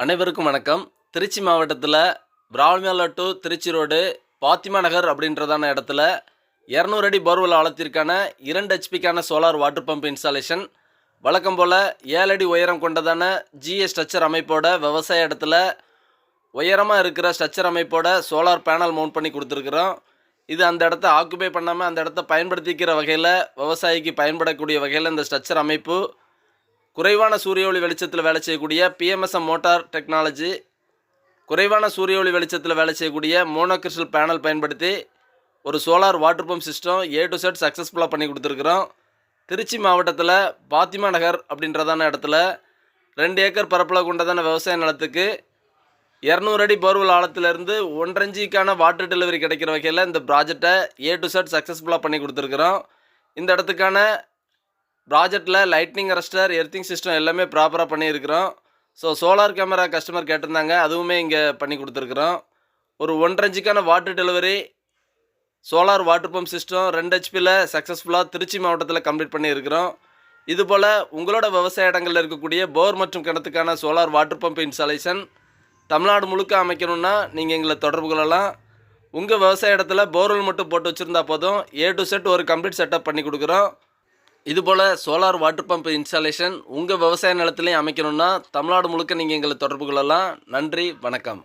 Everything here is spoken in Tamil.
அனைவருக்கும் வணக்கம். திருச்சி மாவட்டத்தில் பிரால்மேலா டு திருச்சி ரோடு பாத்திமா நகர் அப்படின்றதான இடத்துல 200 அடி போர்வெல் ஆழத்திற்கான 2 ஹெச்பிக்கான சோலார் வாட்டர் பம்ப் இன்ஸ்டாலேஷன் வழக்கம் போல் 7 அடி உயரம் கொண்டதான ஜிஎஸ் ஸ்ட்ரக்சர் அமைப்போட விவசாய இடத்துல உயரமாக இருக்கிற ஸ்ட்ரக்சர் அமைப்போட சோலார் பேனல் மவுண்ட் பண்ணி கொடுத்துருக்குறோம். இது அந்த இடத்த ஆக்குபை பண்ணாமல் அந்த இடத்த பயன்படுத்திக்கிற வகையில் விவசாயிக்கு பயன்படக்கூடிய வகையில் இந்த ஸ்ட்ரக்சர் அமைப்பு குறைவான சூரிய ஒளி வெளிச்சத்தில் வேலை செய்யக்கூடிய பிஎம்எஸ்எம் மோட்டார் டெக்னாலஜி, குறைவான சூரிய ஒளி வெளிச்சத்தில் வேலை செய்யக்கூடிய மோனோகிறிஸ்டல் பேனல் பயன்படுத்தி ஒரு solar water pump system A to Z சக்ஸஸ்ஃபுல்லாக பண்ணி கொடுத்துருக்குறோம். திருச்சி மாவட்டத்தில் பாத்திமா நகர் அப்படின்றதான இடத்துல 2 ஏக்கர் பரப்பளவு கொண்டதான விவசாய நிலத்துக்கு 200 அடி போர்வெல் ஆழத்திலிருந்து 1.5 இன்ச்சுக்கான வாட்டர் டெலிவரி கிடைக்கிற வகையில் இந்த ப்ராஜெக்டை A to Z சக்ஸஸ்ஃபுல்லாக பண்ணி கொடுத்துருக்குறோம். இந்த இடத்துக்கான ப்ராஜெக்டில் லைட்னிங் அரஸ்டர், எர்த்திங் சிஸ்டம் எல்லாமே ப்ராப்பராக பண்ணியிருக்கிறோம். ஸோ சோலார் கேமரா கஸ்டமர் கேட்டிருந்தாங்க, அதுவுமே இங்கே பண்ணி கொடுத்துருக்குறோம். ஒரு 1.5 இன்ச்சுக்கான water delivery solar water pump system 2 ஹெச்பியில் சக்ஸஸ்ஃபுல்லாக திருச்சி மாவட்டத்தில் கம்ப்ளீட் பண்ணியிருக்கிறோம். இதுபோல் உங்களோட விவசாய இடங்களில் இருக்கக்கூடிய போர் மற்றும் கிணத்துக்கான solar water pump installation Tamil Nadu முழுக்க அமைக்கணுன்னா நீங்கள் எங்களை தொடர்பு கொள்ளலாம். உங்கள் விவசாய இடத்துல போர்வெல் மட்டும் போட்டு வச்சுருந்தா போதும், A to Z ஒரு கம்ப்ளீட் செட்டப் பண்ணி கொடுக்குறோம். இதுபோல் சோலார் வாட்டர் பம்ப் இன்ஸ்டாலேஷன் உங்கள் விவசாய நிலத்திலையும் அமைக்கணுன்னா தமிழ்நாடு முழுக்க நீங்கள் எங்களை தொடர்பு கொள்ளலாம். நன்றி, வணக்கம்.